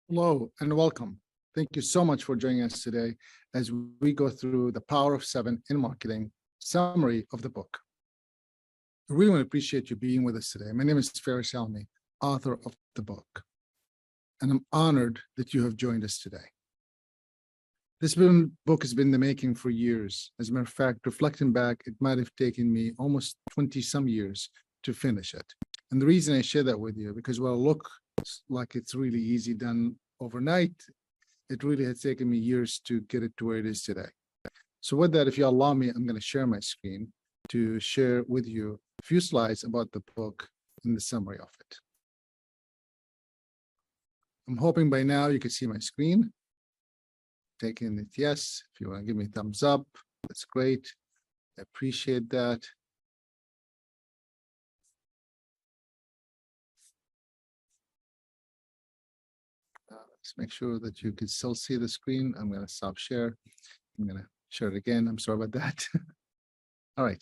Hello and welcome. Thank you so much for joining us today as we go through the Power of Seven in Marketing summary of the book. I really want to appreciate you being with us today. My name is Faris Alami, author of the book, and I'm honored that you have joined us today. This book has been in the making for years. As a matter of fact, reflecting back, it might have taken me almost 20 some years to finish it. And the reason I share that with you, because while it looks like it's really easy done overnight, it really has taken me years to get it to where it is today. So with that, if you allow me, I'm going to share my screen to share with you a few slides about the book and the summary of it. I'm hoping by now you can see my screen. Taking it yes. If you want to give me a thumbs up, that's great. I appreciate that. Let's make sure that you can still see the screen. I'm going to stop share. I'm going to share it again. I'm sorry about that. All right.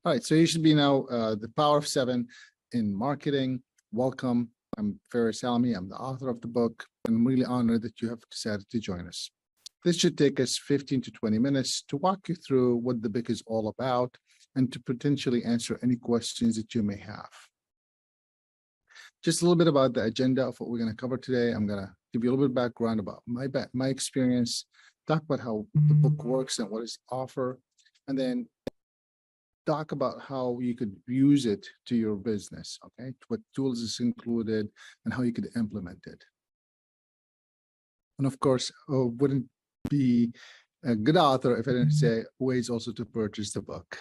All right. So you should be now the Power of Seven in Marketing. Welcome. I'm Faris Alami. I'm the author of the book. I'm really honored that you have decided to join us. This should take us 15 to 20 minutes to walk you through what the book is all about and to potentially answer any questions that you may have. Just a little bit about the agenda of what we're going to cover today. I'm going to give you a little bit of background about my experience, talk about how the book works and what it's offer, and then talk about how you could use it to your business, okay? What tools is included and how you could implement it. And of course, wouldn't be a good author if I didn't say ways also to purchase the book.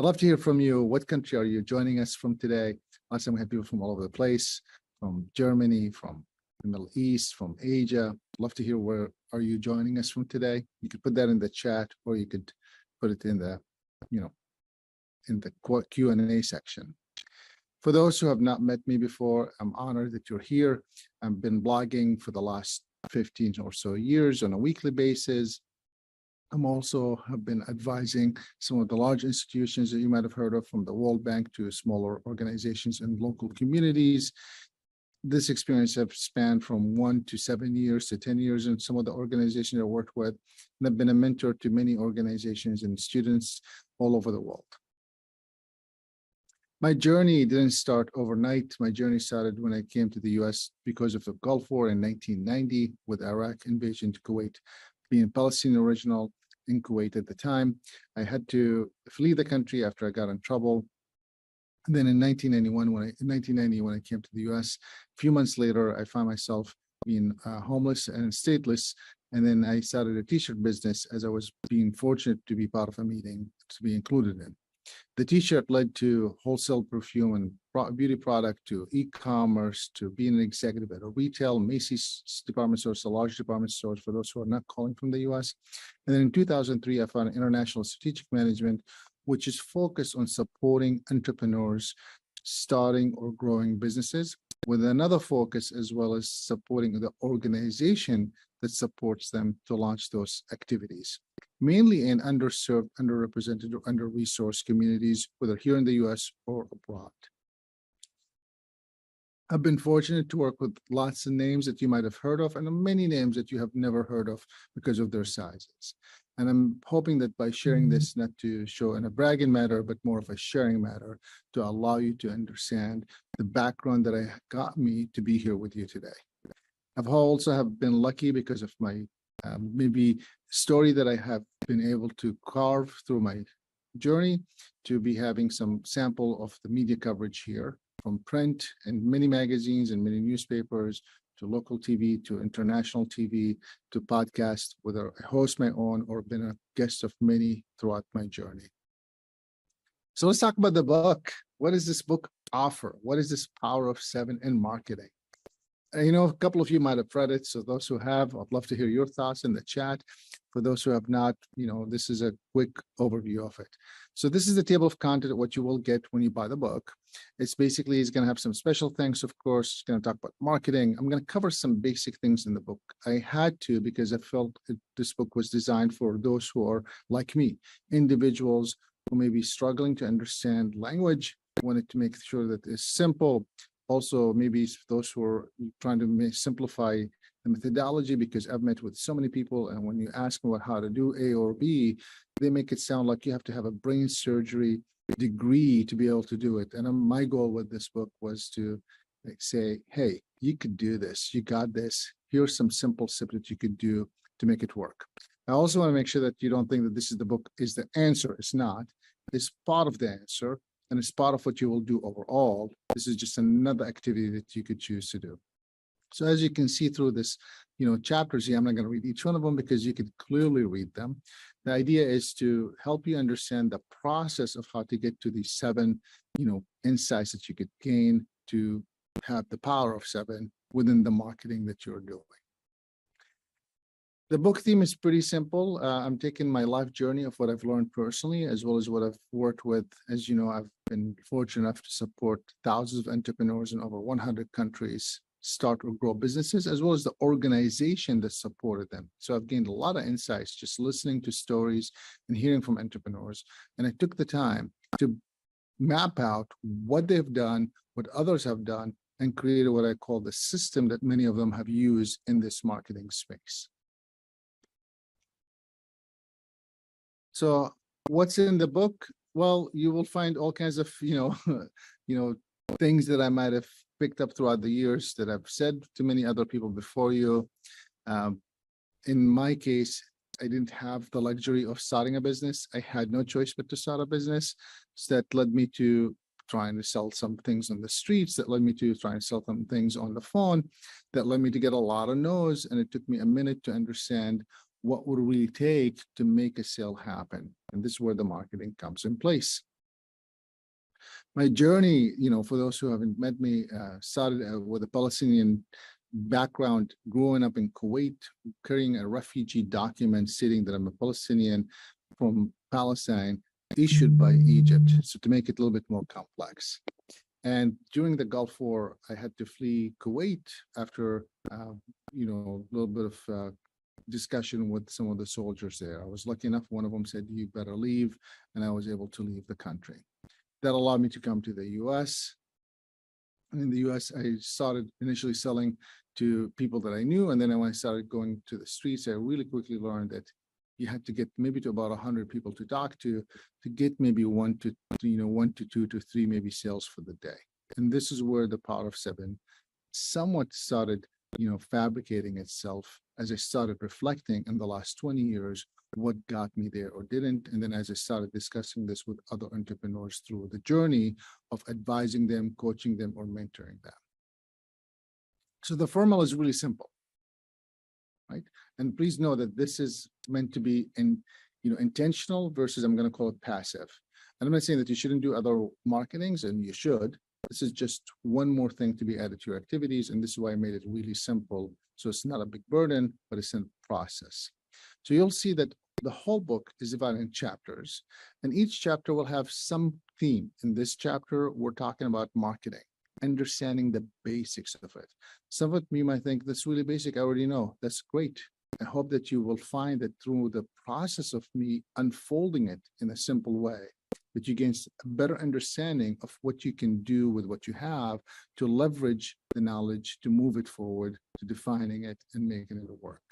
I'd love to hear from you. What country are you joining us from today? Last time we had people from all over the place, from Germany, from the Middle East, from Asia. I'd love to hear where are you joining us from today. You could put that in the chat, or you could put it in the, in the Q&A section. For those who have not met me before, I'm honored that you're here. I've been blogging for the last 15 or so years on a weekly basis. I'm also have been advising some of the large institutions that you might have heard of, from the World Bank to smaller organizations and local communities. This experience have spanned from 1 to 7 years to 10 years in some of the organizations I worked with, and I've been a mentor to many organizations and students all over the world. My journey didn't start overnight. My journey started when I came to the US because of the Gulf War in 1990 with Iraq invasion to Kuwait. Being a Palestinian original in Kuwait at the time, I had to flee the country after I got in trouble. And then in 1990, when I came to the US, a few months later, I found myself being homeless and stateless. And then I started a t-shirt business as I was being fortunate to be part of a meeting to be included in. The t-shirt led to wholesale perfume and beauty product, to e-commerce, to being an executive at a retail, Macy's department stores, a large department stores for those who are not calling from the US. And then in 2003, I found international strategic management, which is focused on supporting entrepreneurs starting or growing businesses, with another focus as well as supporting the organization that supports them to launch those activities, mainly in underserved, underrepresented, or under-resourced communities, whether here in the US or abroad. I've been fortunate to work with lots of names that you might have heard of, and many names that you have never heard of because of their sizes. And I'm hoping that by sharing this, not to show in a bragging matter, but more of a sharing matter, to allow you to understand the background that got me to be here with you today. I've also have been lucky because of my maybe story that I have been able to carve through my journey to be having some sample of the media coverage here, from print and many magazines and many newspapers, to local TV, to international TV, to podcast, whether I host my own or been a guest of many throughout my journey. So let's talk about the book. What does this book offer? What is this Power of Seven in Marketing? A couple of you might have read it. So those who have, I'd love to hear your thoughts in the chat. For those who have not, this is a quick overview of it. So this is the table of content, what you will get when you buy the book. It's going to have some special things, of course. It's going to talk about marketing. I'm going to cover some basic things in the book. I had to, because I felt this book was designed for those who are like me, individuals who may be struggling to understand language. I wanted to make sure that it's simple, also maybe those who are trying to simplify the methodology, because I've met with so many people, and when you ask them about how to do A or B, they make it sound like you have to have a brain surgery degree to be able to do it. And my goal with this book was to say, hey, you could do this, you got this. Here's some simple steps that you could do to make it work. I also want to make sure that you don't think that this is the book is the answer. It's not. It's part of the answer, and it's part of what you will do overall. This is just another activity that you could choose to do. So as you can see through this, chapters here, I'm not going to read each one of them because you can clearly read them. The idea is to help you understand the process of how to get to these 7, insights that you could gain to have the power of 7 within the marketing that you're doing. The book theme is pretty simple. I'm taking my life journey of what I've learned personally, as well as what I've worked with. As you know, I've been fortunate enough to support thousands of entrepreneurs in over 100 countries start or grow businesses, as well as the organization that supported them. So I've gained a lot of insights just listening to stories and hearing from entrepreneurs. And I took the time to map out what they've done, what others have done, and created what I call the system that many of them have used in this marketing space. So what's in the book? Well, you will find all kinds of, things that I might have picked up throughout the years that I've said to many other people before you. In my case, I didn't have the luxury of starting a business. I had no choice but to start a business. So that led me to trying to sell some things on the streets, that led me to trying to sell some things on the phone, that led me to get a lot of no's. And it took me a minute to understand what would it really take to make a sale happen. And this is where the marketing comes in place. My journey, for those who haven't met me, started with a Palestinian background, growing up in Kuwait, carrying a refugee document stating that I'm a Palestinian from Palestine, issued by Egypt. So to make it a little bit more complex. And during the Gulf War, I had to flee Kuwait after, a little bit of discussion with some of the soldiers there. I was lucky enough, one of them said, you better leave, and I was able to leave the country. That allowed me to come to the US. And in the US, I started initially selling to people that I knew. And then when I started going to the streets, I really quickly learned that you had to get maybe to about 100 people to talk to get maybe 1 to 2 to 3 maybe sales for the day. And this is where the power of 7 somewhat started fabricating itself as I started reflecting in the last 20 years what got me there or didn't. And then as I started discussing this with other entrepreneurs through the journey of advising them, coaching them, or mentoring them. So the formula is really simple, right? And please know that this is meant to be intentional versus, I'm going to call it passive. And I'm not saying that you shouldn't do other marketings, and you should. This is just one more thing to be added to your activities. And this is why I made it really simple. So it's not a big burden, but it's a process. So you'll see that the whole book is divided in chapters, and each chapter will have some theme. In this chapter, we're talking about marketing, understanding the basics of it. Some of it you might think that's really basic. I already know. That's great. I hope that you will find that through the process of me unfolding it in a simple way, that you gain a better understanding of what you can do with what you have to leverage the knowledge, to move it forward, to defining it and making it work.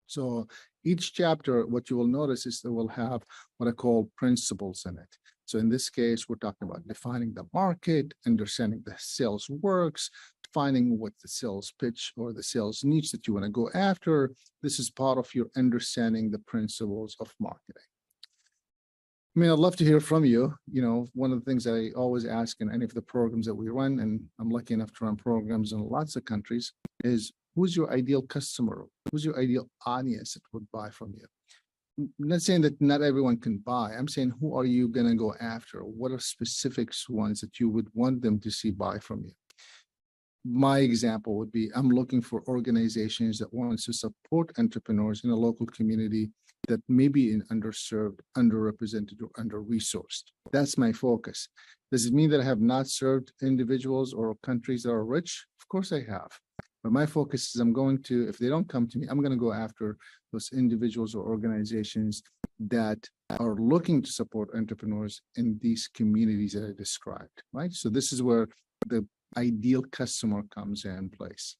So each chapter, what you will notice is that will have what I call principles in it. So in this case, we're talking about defining the market, understanding the sales works, finding what the sales pitch or the sales niche that you want to go after. This is part of your understanding the principles of marketing. I mean, I'd love to hear from you. One of the things I always ask in any of the programs that we run, and I'm lucky enough to run programs in lots of countries, is who's your ideal customer? Who's your ideal audience that would buy from you? I'm not saying that not everyone can buy. I'm saying, who are you going to go after? What are specific ones that you would want them to see buy from you? My example would be, I'm looking for organizations that want to support entrepreneurs in a local community that may be in underserved, underrepresented, or under-resourced. That's my focus. Does it mean that I have not served individuals or countries that are rich? Of course I have. But my focus is if they don't come to me, I'm going to go after those individuals or organizations that are looking to support entrepreneurs in these communities that I described, right? So this is where the ideal customer comes in place.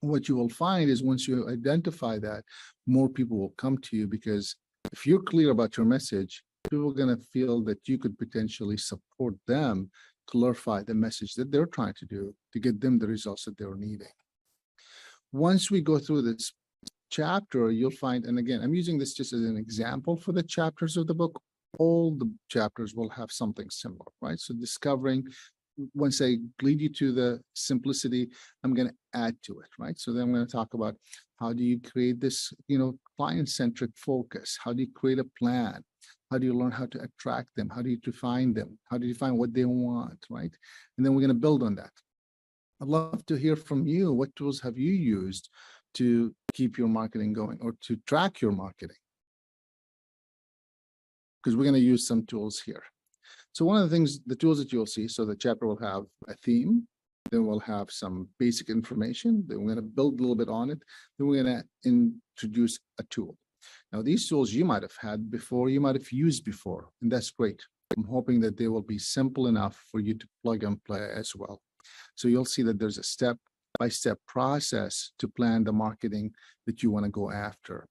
What you will find is once you identify that, more people will come to you, because if you're clear about your message, people are going to feel that you could potentially support them, clarify the message that they're trying to do to get them the results that they're needing. Once we go through this chapter, you'll find, and again, I'm using this just as an example for the chapters of the book. All the chapters will have something similar, right? So discovering, once I lead you to the simplicity, I'm going to add to it, right? So then I'm going to talk about how do you create this, client-centric focus? How do you create a plan? How do you learn how to attract them? How do you define them? How do you define what they want, right? And then we're going to build on that. I'd love to hear from you. What tools have you used to keep your marketing going or to track your marketing? Because we're going to use some tools here. So one of the things, the tools that you'll see, so the chapter will have a theme, then we'll have some basic information, then we're going to build a little bit on it, then we're going to introduce a tool. Now, these tools you might have had before, you might have used before, and that's great. I'm hoping that they will be simple enough for you to plug and play as well. So you'll see that there's a step-by-step process to plan the marketing that you want to go after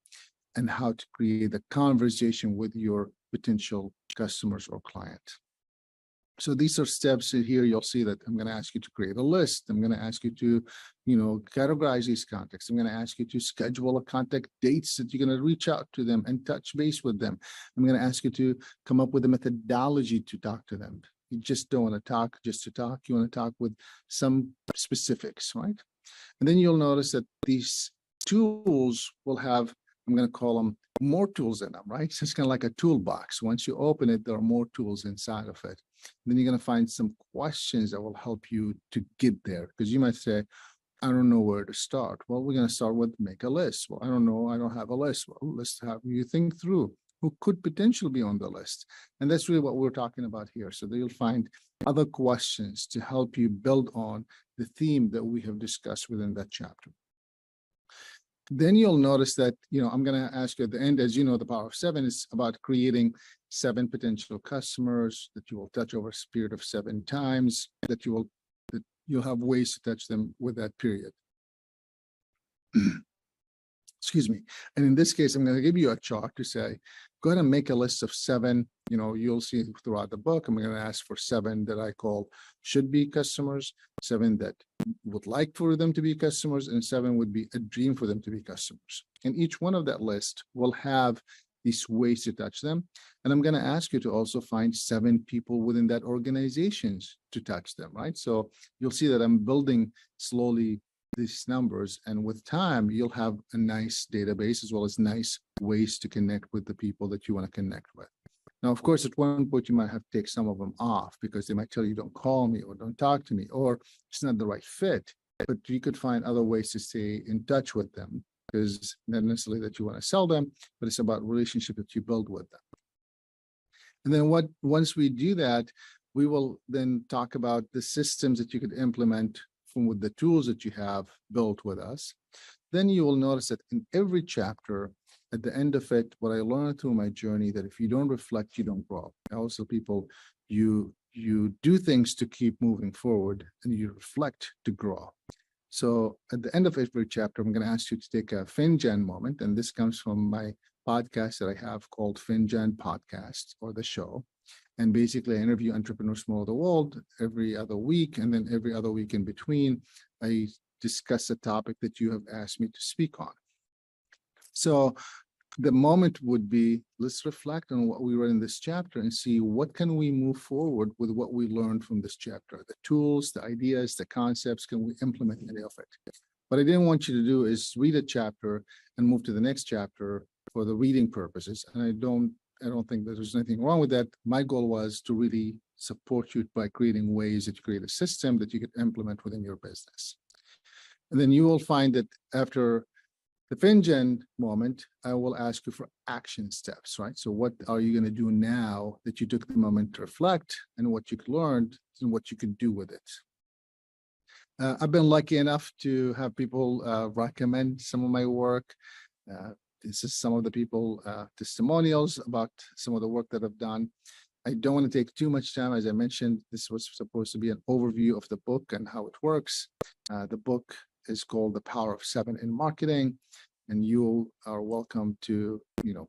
and how to create a conversation with your potential customers or client. So these are steps here. You'll see that I'm going to ask you to create a list. I'm going to ask you to, categorize these contacts. I'm going to ask you to schedule a contact dates that you're going to reach out to them and touch base with them. I'm going to ask you to come up with a methodology to talk to them. You just don't want to talk just to talk. You want to talk with some specifics, right? And then you'll notice that these tools will have, I'm going to call them more tools in them, right? So it's kind of like a toolbox. Once you open it, there are more tools inside of it. Then you're going to find some questions that will help you to get there, because you might say, I don't know where to start. Well, we're going to start with make a list. Well, I don't know. I don't have a list. Well, let's have you think through who could potentially be on the list. And that's really what we're talking about here. So that you'll find other questions to help you build on the theme that we have discussed within that chapter. Then you'll notice that, I'm going to ask you at the end, as you know, the power of 7 is about creating 7 potential customers that you will touch over a period of 7 times, that you'll have ways to touch them with that period. Excuse me. And in this case, I'm going to give you a chart to say, go ahead and make a list of 7. You'll see throughout the book, I'm going to ask for 7 that I call should be customers, 7 that would like for them to be customers, and 7 would be a dream for them to be customers. And each one of that list will have these ways to touch them. And I'm going to ask you to also find 7 people within that organizations to touch them, right? So you'll see that I'm building slowly these numbers, and with time, you'll have a nice database as well as nice ways to connect with the people that you want to connect with. Now, of course, at one point, you might have to take some of them off because they might tell you, don't call me or don't talk to me, or it's not the right fit. But you could find other ways to stay in touch with them, because not necessarily that you want to sell them, but it's about relationship that you build with them. And then once we do that, we will then talk about the systems that you could implement from with the tools that you have built with us. Then you will notice that in every chapter, at the end of it, what I learned through my journey, that if you don't reflect, you don't grow. I also people, you do things to keep moving forward, and you reflect to grow. So at the end of every chapter, I'm going to ask you to take a FinGen moment, and this comes from my podcast that I have called FinGen Podcast, or the show. And basically, I interview entrepreneurs from all over the world every other week, and then every other week in between, I discuss a topic that you have asked me to speak on. So the moment would be, let's reflect on what we read in this chapter and see what can we move forward with what we learned from this chapter. The tools, the ideas, the concepts, can we implement any of it? What I didn't want you to do is read a chapter and move to the next chapter for the reading purposes. And I don't think that there's anything wrong with that. My goal was to really support you by creating ways that you create a system that you could implement within your business. And then you will find that after the FinGen moment, I will ask you for action steps, right? So what are you going to do now that you took the moment to reflect, and what you learned and what you could do with it? I've been lucky enough to have people recommend some of my work. This is some of the people testimonials about some of the work that I've done. I don't want to take too much time. As I mentioned, this was supposed to be an overview of the book and how it works. The book is called The Power of Seven in Marketing, and you are welcome to,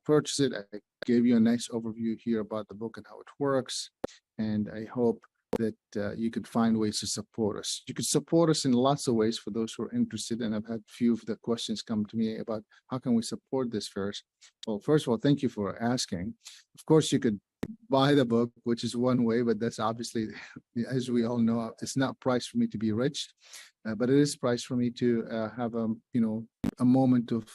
purchase it. I gave you a nice overview here about the book and how it works, and I hope that you could find ways to support us. You could support us in lots of ways for those who are interested, and I've had a few of the questions come to me about how can we support this first. Well, first of all, thank you for asking. Of course, you could buy the book, which is one way, but that's obviously, as we all know, it's not priced for me to be rich, but it is priced for me to have a moment of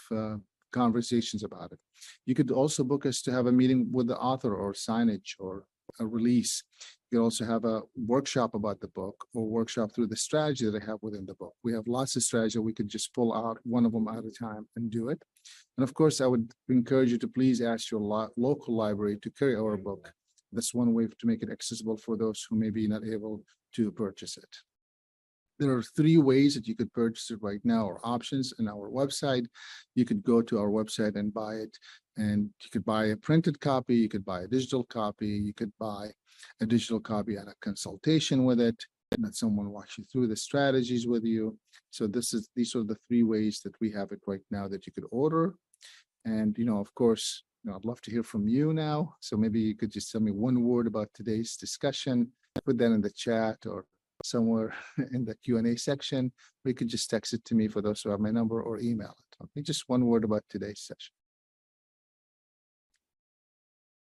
conversations about it. You could also book us to have a meeting with the author or signage or a release. You can also have a workshop about the book or workshop through the strategy that I have within the book. We have lots of strategy. We could just pull out one of them at a time and do it. And of course, I would encourage you to please ask your local library to carry our book. That's one way to make it accessible for those who may be not able to purchase it. There are 3 ways that you could purchase it right now, or options in our website. You could go to our website and buy it, and you could buy a printed copy, you could buy a digital copy, you could buy a digital copy and a consultation with it, and that someone walks you through the strategies with you. So these are the 3 ways that we have it right now that you could order. And, of course, I'd love to hear from you now. So maybe you could just tell me one word about today's discussion, put that in the chat or somewhere in the Q&A section, or you could just text it to me for those who have my number, or email it. Okay, just one word about today's session.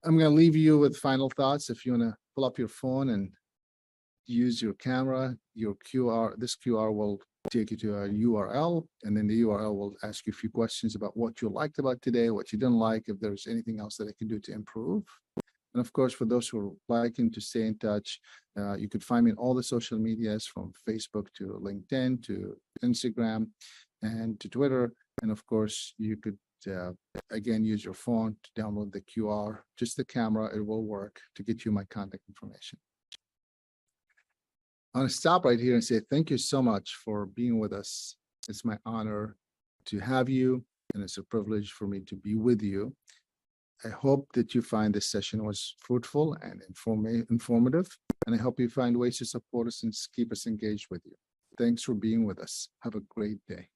I'm going to leave you with final thoughts. If you want to pull up your phone and use your camera, this QR will take you to a URL, and then the URL will ask you a few questions about what you liked about today, what you didn't like, if there's anything else that I can do to improve. And of course, for those who are liking to stay in touch, you could find me in all the social medias, from Facebook to LinkedIn to Instagram and to Twitter. And of course, you could, again, use your phone to download the QR, just the camera, it will work to get you my contact information. I want to stop right here and say thank you so much for being with us. It's my honor to have you, and it's a privilege for me to be with you. I hope that you find this session was fruitful and informative, and I hope you find ways to support us and keep us engaged with you. Thanks for being with us. Have a great day.